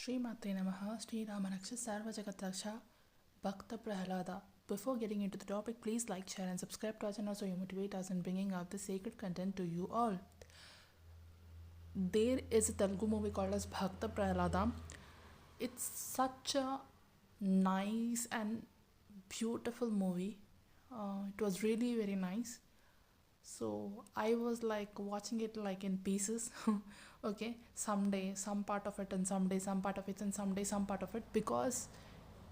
Srimate Namaha, Sri Ramanaksha Sarva Jagataksha, Bhakta Prahalada. Before getting into the topic, please like, share, and subscribe to our channel so you motivate us in bringing out the sacred content to you all. There is a Telugu movie called as Bhakta Prahalada. It's such a nice and beautiful movie. It was really very nice. So I was like watching it like in pieces. Okay, someday some part of it, and someday some part of it, and someday some part of it, because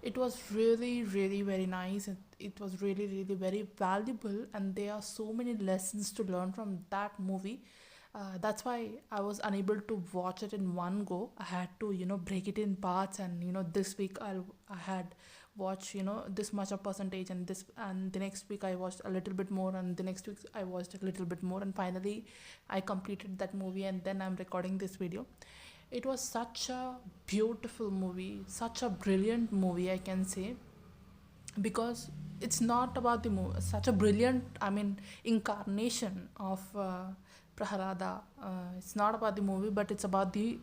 it was really very nice. It was really very valuable, and there are so many lessons to learn from that movie. That's why I was unable to watch it in one go. I had to break it in parts, and this week I had watched this much of percentage, and this, and the next week I watched a little bit more, and the next week I watched a little bit more, and finally I completed that movie, and then I'm recording this video. It was such a beautiful movie, such a brilliant movie, I can say, because it's not about the movie. Such a brilliant, I mean, incarnation of Prahalada. It's not about the movie, but it's about the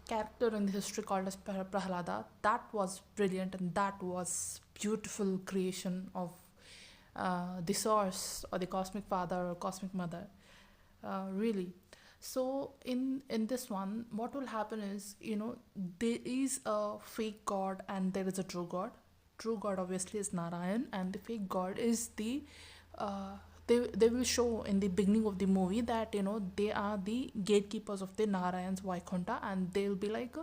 character in the history called as Prahalada. That was brilliant, and that was beautiful creation of the source, or the cosmic father, or cosmic mother. Really. So in this one, what will happen is, there is a fake god and there is a true god. True god obviously is Narayan, and the fake god is the uh, they will show in the beginning of the movie that they are the gatekeepers of the Narayan's Vaikunta, and they'll be like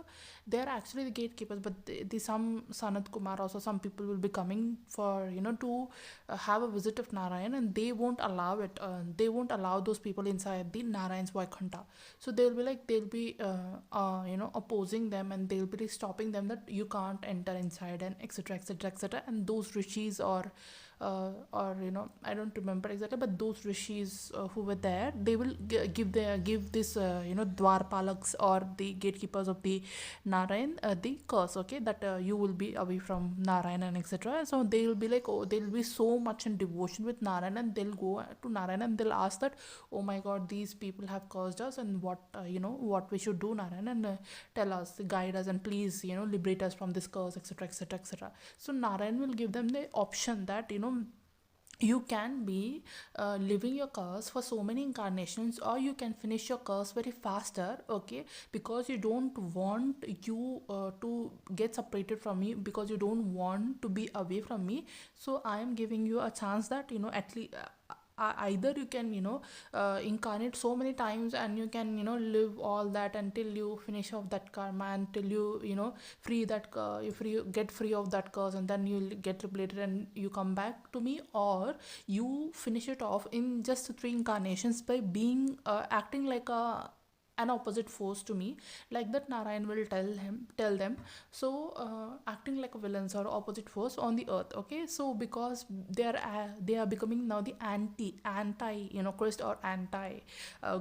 they are actually the gatekeepers, but the some Sanat Kumar, also some people will be coming for to have a visit of Narayan, and they won't allow it. They won't allow those people inside the Narayan's Vaikunta. So they'll be opposing them, and they'll be stopping them that you can't enter inside, and etc etc etc. And those rishis, or I don't remember exactly, but those rishis who were there, they will give this dwarpalaks, or the gatekeepers of the Narayan, the curse, okay, that you will be away from Narayan, and etc. So they will be like, oh, they'll be so much in devotion with Narayan, and they'll go to Narayan, and they'll ask that, oh my god, these people have cursed us, and what we should do, Narayan, and tell us, guide us, and please liberate us from this curse, etc etc etc. So Narayan will give them the option that you can be living your curse for so many incarnations, or you can finish your curse very faster, okay, because you don't want you to get separated from me, because you don't want to be away from me. So I am giving you a chance that at least either you can incarnate so many times, and you can live all that until you finish off that karma, until you free that get free of that curse, and then you get liberated and you come back to me, or you finish it off in just 3 incarnations by being acting like an opposite force to me, like that Narayan will tell them. So acting like a villains or opposite force on the earth, okay. So because they are becoming now the anti Christ, or anti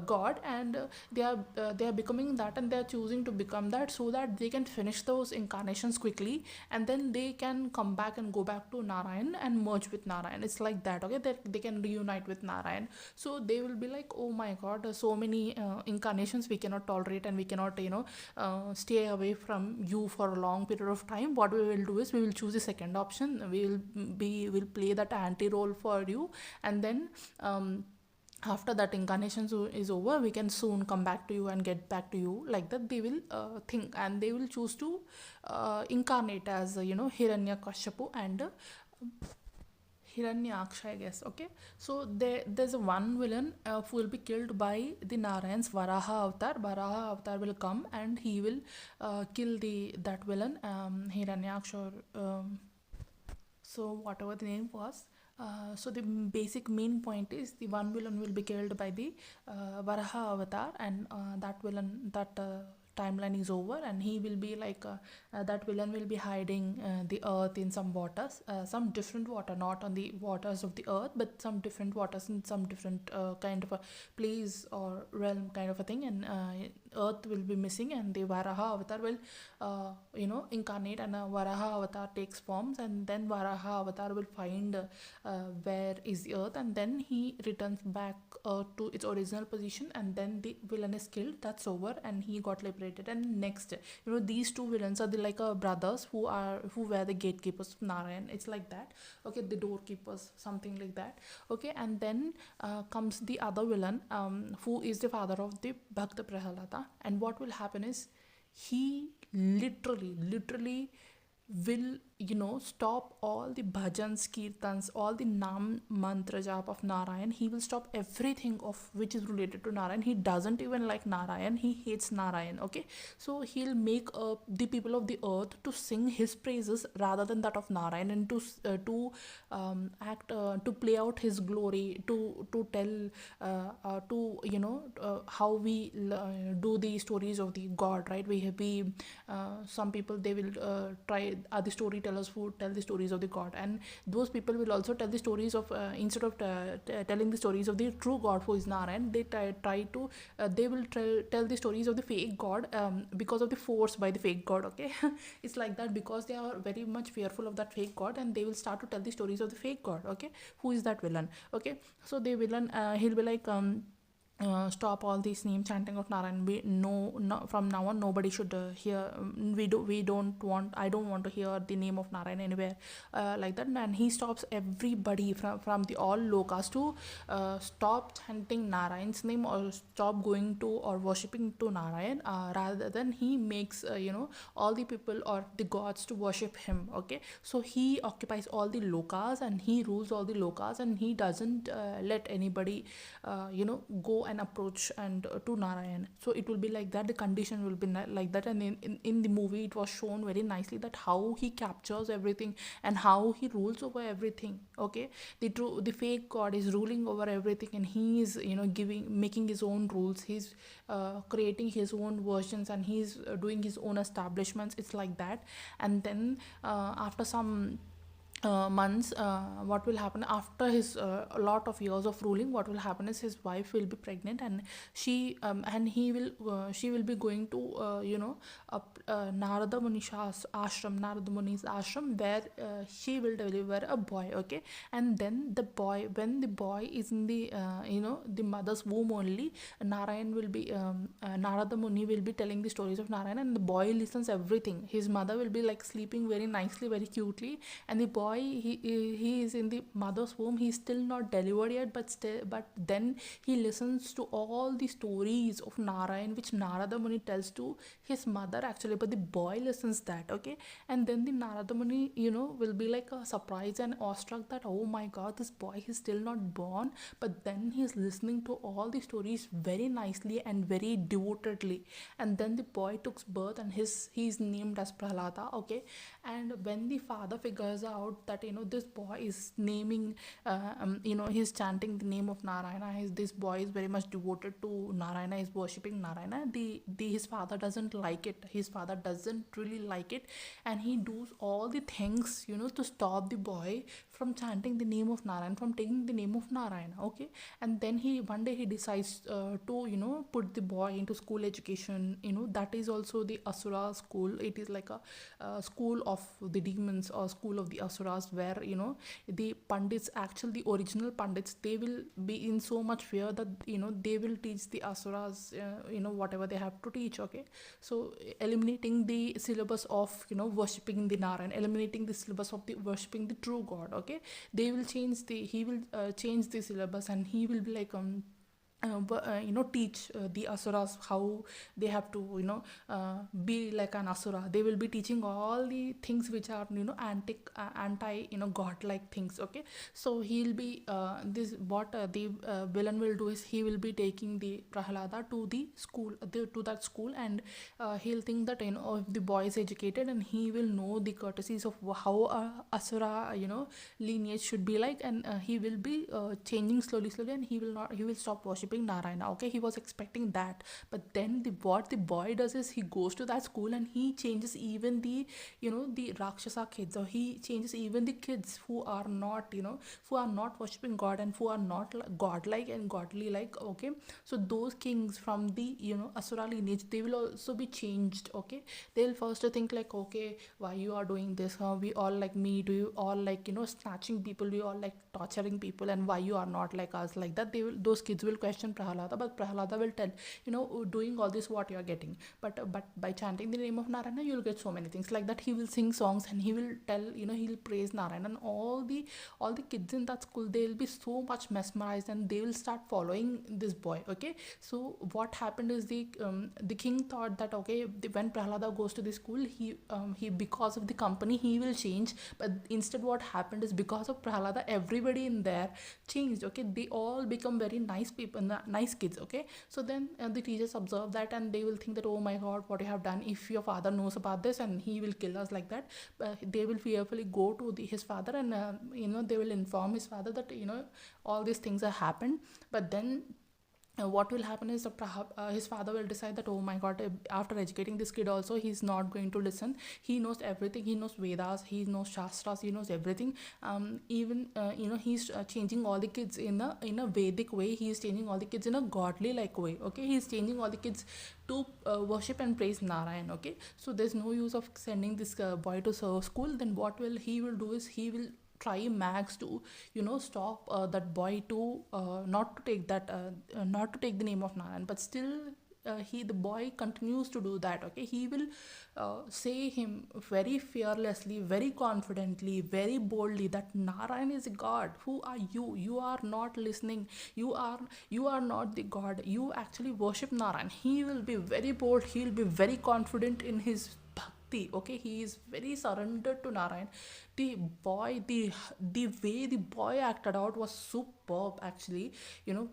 god, and they are becoming that, and they are choosing to become that, so that they can finish those incarnations quickly, and then they can come back and go back to Narayan and merge with Narayan. It's like that, okay. They can reunite with Narayan. So they will be like, oh my god, so many incarnations we cannot tolerate, and we cannot stay away from you for a long period of time. What we will do is, we will choose the second option. Will play that anti role for you, and then after that incarnation is over, we can soon come back to you and get back to you, like that they will think, and they will choose to incarnate as Hiranyakashipu and Hiranyaksha, I guess. Okay, so there's a one villain who will be killed by the Narayan's Varaha avatar. Varaha avatar will come, and he will kill that villain, Hiranyaksha, or so whatever the name was. So the basic main point is, the one villain will be killed by the Varaha avatar, and that villain, that timeline is over, and he will be like that villain will be hiding the earth in some waters, some different water, not on the waters of the earth, but some different waters in some different kind of a place or realm kind of a thing. And earth will be missing, and the Varaha avatar will incarnate, and a Varaha avatar takes forms, and then Varaha avatar will find where is the earth, and then he returns back to its original position, and then the villain is killed. That's over, and he got liberated. And next, these two villains are the like brothers who were the gatekeepers of Narayan. It's like that. Okay, the doorkeepers, something like that. Okay, and then comes the other villain, who is the father of the Bhakta Prahalada. And what will happen is, he literally will stop all the bhajans, kirtans, all the nam mantra jap of Narayan. He will stop everything of which is related to Narayan. He doesn't even like Narayan, he hates Narayan. Okay, so he'll make the people of the earth to sing his praises rather than that of Narayan, and to act to play out his glory, to tell how we do the stories of the god, right? We some people, they will try the storytellers who tell the stories of the god, and those people will also tell the stories of instead of telling the stories of the true god who is Narayan, they try to they will tell the stories of the fake god, because of the force by the fake god. Okay, it's like that, because they are very much fearful of that fake god, and they will start to tell the stories of the fake god. Okay, who is that villain? Okay, so the villain, he'll be like, stop all these name chanting of Narayan. No, from now on nobody should hear. We don't want. I don't want to hear the name of Narayan anywhere, like that. And he stops everybody from the all lokas to stop chanting Narayan's name, or stop going to or worshipping to Narayan. Rather than he makes all the people or the gods to worship him. Okay, so he occupies all the lokas, and he rules all the lokas, and he doesn't let anybody go and approach and to Narayan. So it will be like that, the condition will be like that. And in the movie it was shown very nicely that how he captures everything and how he rules over everything. Okay, the fake god is ruling over everything, and he is making his own rules. He's creating his own versions, and he's doing his own establishments. It's like that. And then after some months, what will happen after his a lot of years of ruling, what will happen is his wife will be pregnant, and she will be going to Narada Muni's ashram, where she will deliver a boy. Okay, and then when the boy is in the the mother's womb only, Narada Muni will be telling the stories of Narayan, and the boy listens everything. His mother will be like sleeping very nicely, very cutely, and the boy, he is in the mother's womb. He's still not delivered yet, but then he listens to all the stories of Narayan which Narada Muni tells to his mother actually, but the boy listens that. Okay, and then the Narada Muni will be like surprised and awestruck that, oh my god, this boy is still not born, but then he's listening to all the stories very nicely and very devotedly. And then the boy took birth, and he's named as Prahlada. Okay, and when the father figures out that this boy is naming he's chanting the name of Narayana, this boy is very much devoted to Narayana, is worshipping Narayana, his father doesn't like it. His father doesn't really like it, and he does all the things to stop the boy from chanting the name of Narayan, from taking the name of Narayana. Okay, and then one day he decides to put the boy into school education. That is also the Asura school. It is like a school of the demons, or school of the Asuras, where the pandits, actually the original pandits, they will be in so much fear that they will teach the Asuras whatever they have to teach. Okay, so eliminating the syllabus of worshipping the Narayan, eliminating the syllabus of the worshipping the true god. Okay, he will change the syllabus, and he will be like teach the Asuras how they have to be like an Asura. They will be teaching all the things which are anti god-like things. Okay, so he'll be the villain will do is, he will be taking the Prahlada to the school, to that school, and he'll think that if the boy is educated, and he will know the courtesies of how Asura lineage should be like, and he will be changing slowly, and he will stop worshipping worshipping Narayana. Okay, he was expecting that, but then what the boy does is he goes to that school and he changes even the, the Rakshasa kids, or he changes even the kids who are not, who are not worshipping God and who are not godlike and godly like. Okay, so those kings from the, Asura lineage, they will also be changed. Okay, they'll first think like, okay, why you are doing this, we all like me, do you all like, snatching people, we all like torturing people, and why you are not like us, like that. Those kids will question Prahalada, but Prahalada will tell, doing all this what you are getting, but by chanting the name of Narayana you'll get so many things, like that. He will sing songs and he will tell, he'll praise Narayana, and all the kids in that school, they'll be so much mesmerized and they will start following this boy. Okay, so what happened is the king thought that, okay, when Prahalada goes to the school, he because of the company he will change, but instead what happened is, because of Prahalada, everybody in there changed. Okay, they all become very nice people, nice kids. Okay, so then the teachers observe that and they will think that, oh my god, what you have done, if your father knows about this and he will kill us, like that. They will fearfully go to his father, and they will inform his father that, all these things have happened. But then what will happen is that his father will decide that, oh my god, after educating this kid also, he's not going to listen. He knows everything, he knows Vedas, he knows Shastras, he knows everything. Even he's changing all the kids in a Vedic way, he's changing all the kids in a godly like way. Okay, he's changing all the kids to worship and praise Narayan. Okay, so there's no use of sending this boy to school. Then what will he will do is, he will try max to, stop that boy to not to take that not to take the name of Narayan. But still the boy continues to do that. Okay, he will say him very fearlessly, very confidently, very boldly, that Narayan is a god. Who are you? You are not listening. You are not the god. You actually worship Narayan. He will be very bold, he will be very confident in his bhakti. Okay, he is very surrendered to Narayan. The way the boy acted out was superb. Actually,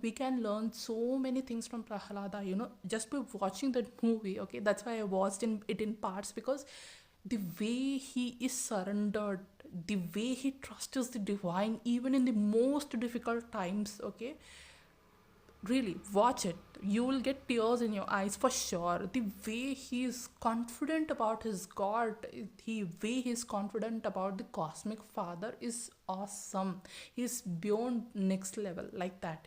we can learn so many things from Prahalada, just by watching that movie. Okay, that's why I watched it in parts, because the way he is surrendered, the way he trusts the divine even in the most difficult times. Okay, really watch it, you will get tears in your eyes for sure. The way he is confident about his god, the way he's confident about the cosmic father is awesome. He's beyond next level, like that.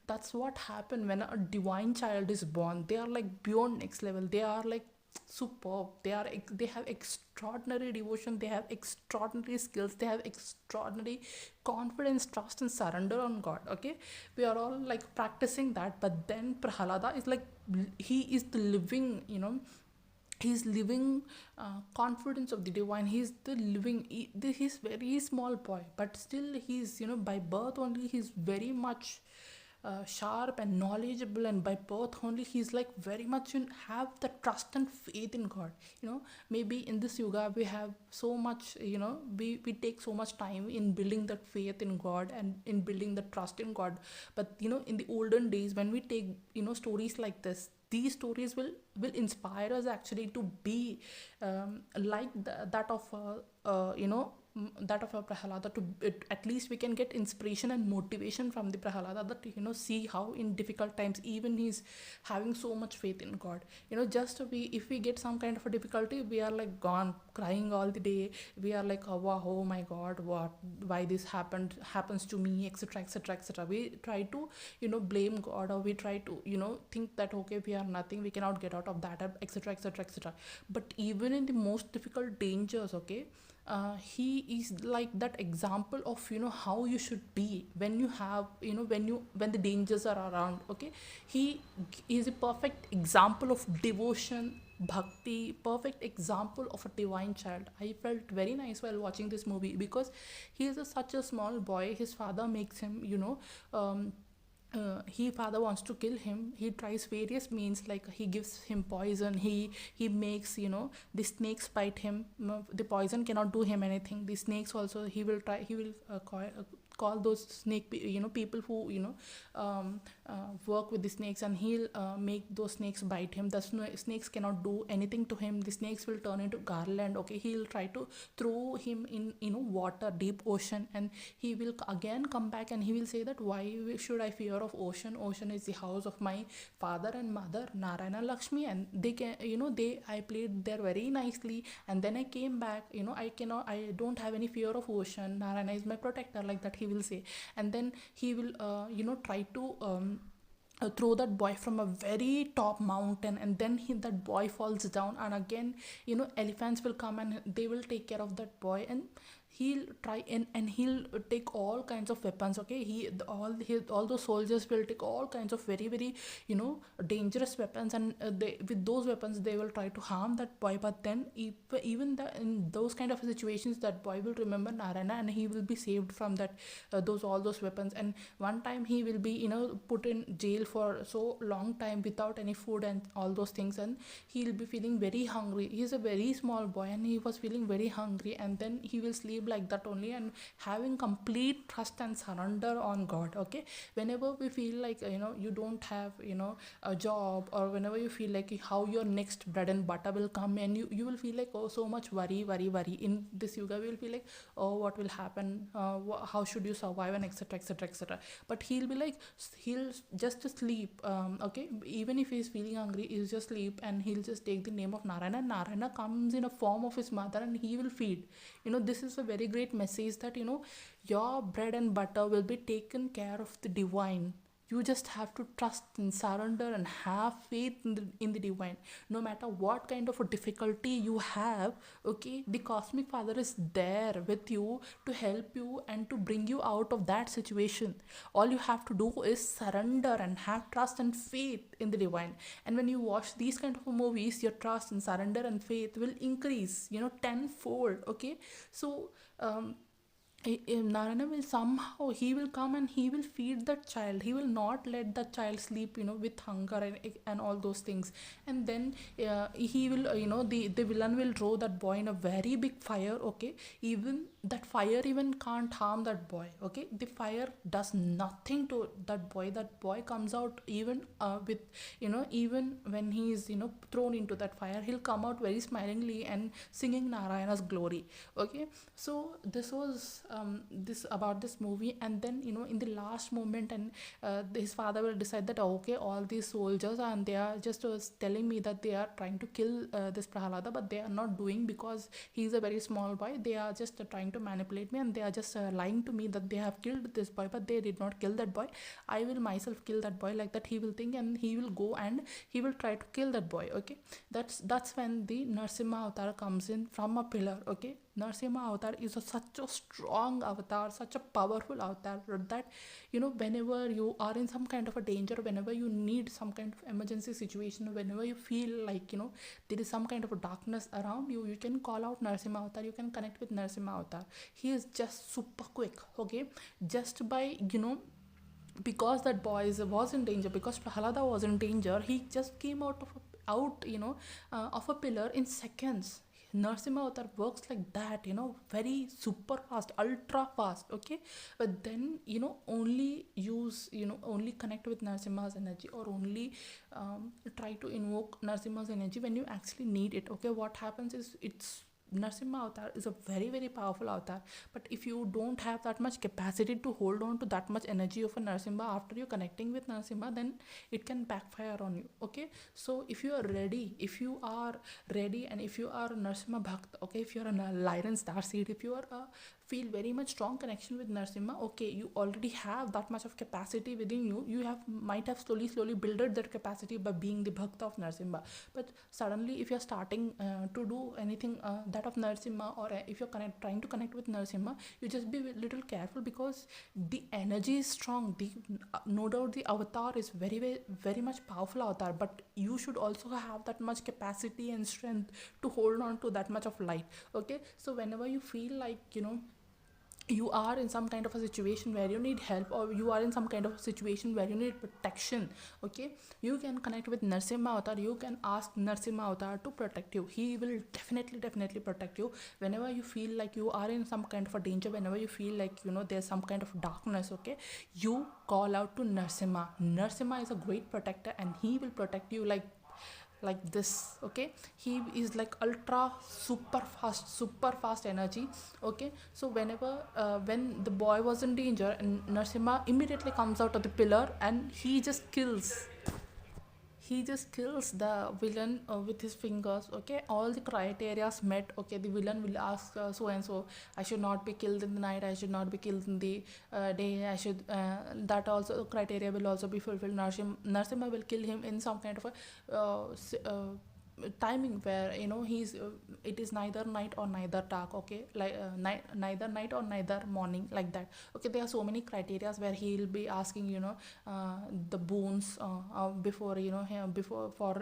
That's what happened when a divine child is born. They are like beyond next level, they are like superb. They have extraordinary devotion, they have extraordinary skills, they have extraordinary confidence, trust and surrender on God. Okay, we are all like practicing that. But then Prahalada is like, he is the living, he's living confidence of the divine. He's the living he's very small boy, but still he's, by birth only he's very much sharp and knowledgeable, and by birth only he's like very much have the trust and faith in God. Maybe in this yuga we have so much, we take so much time in building that faith in God and in building the trust in God. But in the olden days, when we take stories like this, these stories will inspire us actually to be like that of that of a Prahalada. At least we can get inspiration and motivation from the Prahalada, that see how in difficult times even he's having so much faith in God. Just if we get some kind of a difficulty, we are like gone crying all the day. We are like, oh, wow, oh my God, why this happens to me, etc, etc, etc. We try to blame God, or we try to think that, okay, we are nothing, we cannot get out of that, etc, etc, etc. But even in the most difficult dangers, okay, he is like that example of how you should be when you have when the dangers are around. Okay, he is a perfect example of devotion, bhakti, perfect example of a divine child. I felt very nice while watching this movie, because he is such a small boy. His father makes him father wants to kill him. He tries various means, like he gives him poison, he makes the snakes bite him. The poison cannot do him anything. The snakes also, he will call those snake people who work with the snakes, and he'll make those snakes bite him. The snakes cannot do anything to him. The snakes will turn into garland. Okay, he'll try to throw him in, water, deep ocean, and he will again come back, and he will say that, why should I fear of ocean? Ocean is the house of my father and mother, Narayana, Lakshmi, and they can, I played there very nicely, and then I came back. I don't have any fear of ocean. Narayana is my protector, like that he will say. And then he will try to throw that boy from a very top mountain, and then that boy falls down, and again, elephants will come and they will take care of that boy, and he'll try and he'll take all kinds of weapons. Okay, all those soldiers will take all kinds of very, very, dangerous weapons, and with those weapons they will try to harm that boy. But then even in those kind of situations, that boy will remember Narayana, and he will be saved from that, all those weapons. And one time he will be, put in jail for so long time without any food and all those things, and he'll be feeling very hungry. He's a very small boy, and he was feeling very hungry, and then he will sleep like that only, and having complete trust and surrender on God. Okay, whenever we feel like, you don't have, a job, or whenever you feel like how your next bread and butter will come, and you will feel like, oh, so much worry in this yuga. We will feel like, oh, what will happen, how should you survive, and etc, etc, etc. But he'll be like, he'll just sleep. Okay, even if he's feeling hungry, he'll just sleep, and he'll just take the name of Narayana. Narayana comes in a form of his mother, and he will feed. This is a very great message, that your bread and butter will be taken care of the divine. You just have to trust and surrender and have faith in the divine. No matter what kind of a difficulty you have, okay, the cosmic father is there with you to help you and to bring you out of that situation. All you have to do is surrender and have trust and faith in the divine. And when you watch these kind of movies, your trust and surrender and faith will increase, tenfold. Okay, so Narayana will somehow, he will come and he will feed that child. He will not let that child sleep, with hunger and all those things. And then he will, the villain will throw that boy in a very big fire. Okay, even that fire even can't harm that boy. Okay, the fire does nothing to that boy. That boy comes out even with, even when he is, thrown into that fire, he'll come out very smilingly and singing Narayana's glory. Okay, so this was this about this movie. And then, in the last moment, and his father will decide that, okay, all these soldiers, and they are just telling me that they are trying to kill this Prahalada, but they are not doing, because he is a very small boy. They are just trying to manipulate me, and they are just lying to me that they have killed this boy, but they did not kill that boy. I will myself kill that boy, like that he will think, and he will go and he will try to kill that boy. Okay, that's when the Narsimha avatar comes in from a pillar. Okay, Narsimha avatar is such a strong avatar, such a powerful avatar, that whenever you are in some kind of a danger, whenever you need some kind of emergency situation, whenever you feel like there is some kind of a darkness around you, you can call out Narsimha avatar. You can connect with Narsimha avatar. He is just super quick. Okay, just by because that boy was in danger, because Prahalada was in danger, he just came of a pillar in seconds. Narsimha avatar works like that, very super fast, ultra fast. Okay, but then only connect with Narsimha's energy, or only try to invoke Narsimha's energy when you actually need it. Okay, what happens is, Narsimha avatar is a very, very powerful avatar, but if you don't have that much capacity to hold on to that much energy of a Narsimha after you're connecting with Narsimha, then it can backfire on you. Okay, so if you are ready, and if you are a Narsimha Bhakt, okay, if you are a Lyran Starseed, if you are feel very much strong connection with Narsimha, okay, you already have that much of capacity within you. You might have slowly built that capacity by being the Bhakta of Narsimha. But suddenly, if you're starting to do anything that of Narsimha, or if you're trying to connect with Narsimha, you just be a little careful, because the energy is strong. No doubt the avatar is very, very, very much powerful avatar, but you should also have that much capacity and strength to hold on to that much of light. Okay, so whenever you feel like you are in some kind of a situation where you need help, or you are in some kind of situation where you need protection, okay, you can connect with Narsimha avatar. You can ask Narsimha avatar to protect you. He will definitely protect you whenever you feel like you are in some kind of a danger, whenever you feel like, there's some kind of darkness, okay, you call out to Narsimha. Narsimha is a great protector, and he will protect you like this, okay. He is like ultra super fast energy, okay. So whenever when the boy was in danger, and Narsimha immediately comes out of the pillar, and he just kills the villain with his fingers, okay. All the criterias met, okay. The villain will ask, so and so, I should not be killed in the night, I should not be killed in the day, I should that also criteria will also be fulfilled. Narsimha will kill him in some kind of a timing where, he's it is neither night or neither dark, okay, like neither night or neither morning, like that, okay. There are so many criterias where he'll be asking, the boons before, before for,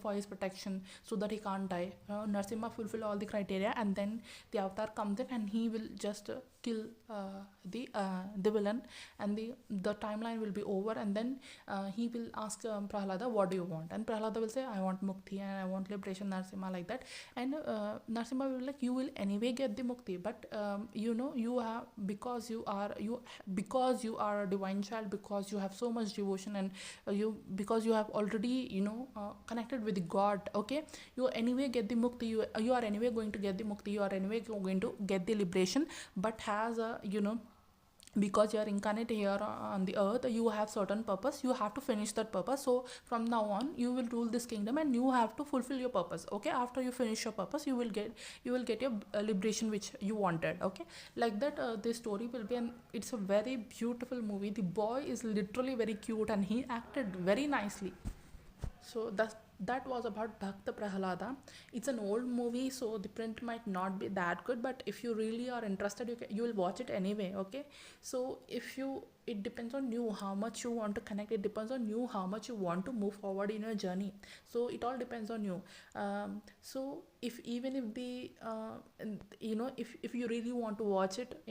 for his protection, so that he can't die. Narsimha fulfill all the criteria, and then the avatar comes in, and he will just kill the villain, and the timeline will be over. And then he will ask Prahlada, what do you want? And Prahlada will say, I want mukti and I want liberation, Narsimha, like that. And Narsimha will be like, you will anyway get the mukti, but you have, because you are a divine child, because you have so much devotion, and because you have already, connected with God, okay, you anyway get the mukti. You are anyway going to get the mukti, you are anyway going to get the liberation. But has a, because you are incarnate here on the earth, you have certain purpose, you have to finish that purpose. So from now on, you will rule this kingdom, and you have to fulfill your purpose, okay. After you finish your purpose, you will get your liberation which you wanted, okay. Like that, this story will be, and it's a very beautiful movie. The boy is literally very cute, and he acted very nicely. So that was about Bhakta Prahalada. It's an old movie, so the print might not be that good. But if you really are interested, you will watch it anyway. Okay. So it depends on you how much you want to connect. It depends on you how much you want to move forward in your journey. So it all depends on you. So if even if the if you really want to watch it,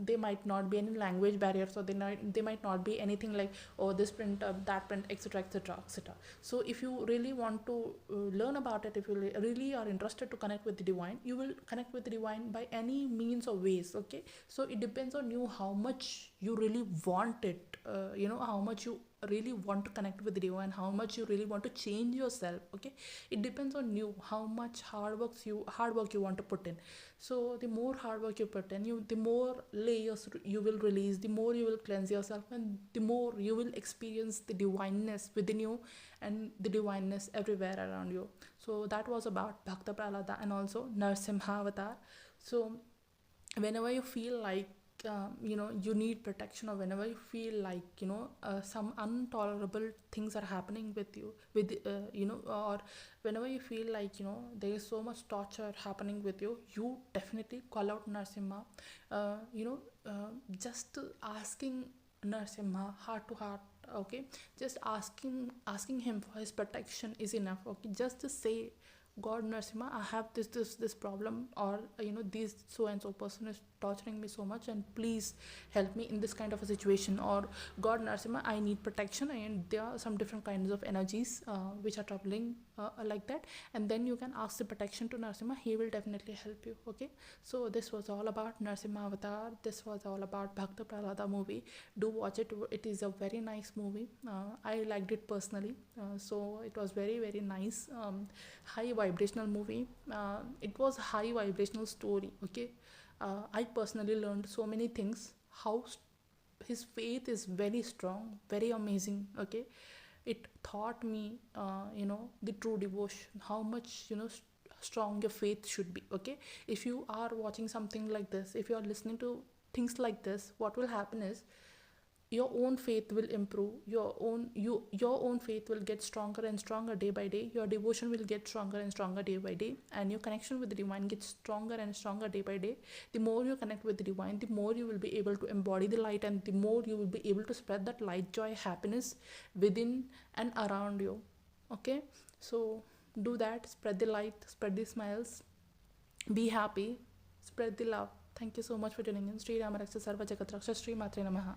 there might not be any language barrier, so they might not be anything like, oh, this print, that print, etc, etc, etc. So if you really want to learn about it, if you really are interested to connect with the divine, you will connect with the divine by any means or ways, okay. So it depends on you how much you really want it, how much you really want to connect with the divine, how much you really want to change yourself, okay. It depends on you how much hard work you want to put in. So the more hard work you put in, the more layers you will release, the more you will cleanse yourself, and the more you will experience the divineness within you, and the divineness everywhere around you. So that was about Bhakta Prahlada and also Narsimha avatar. So whenever you feel like you need protection, or whenever you feel like some intolerable things are happening with you, or whenever you feel like there is so much torture happening with you, you definitely call out Narsimha. Just asking Narsimha heart to heart, okay, just asking him for his protection is enough, okay. Just to say, God, Narsimha, I have this problem, or this so and so person is torturing me so much, and please help me in this kind of a situation. Or, God, Narsimha, I need protection, and there are some different kinds of energies which are troubling, like that. And then you can ask the protection to Narsimha. He will definitely help you, okay. So this was all about Narsimha avatar. This was all about Bhakta Prahlada movie. Do watch it. It is a very nice movie. I liked it personally. So it was very, very nice. High vibrational movie. It was high vibrational story, okay. I personally learned so many things. How his faith is very strong, very amazing, okay. It taught me the true devotion, how much strong your faith should be, okay. If you are watching something like this, if you are listening to things like this, what will happen is your own faith will improve, your own faith will get stronger and stronger day by day, your devotion will get stronger and stronger day by day, and your connection with the divine gets stronger and stronger day by day. The more you connect with the divine, the more you will be able to embody the light, and the more you will be able to spread that light, joy, happiness within and around you, okay. So do that, spread the light, spread the smiles, be happy, spread the love. Thank you so much for tuning in. Sri Rama Raksha Sarva Jagat Raksha Sri Matre Namaha.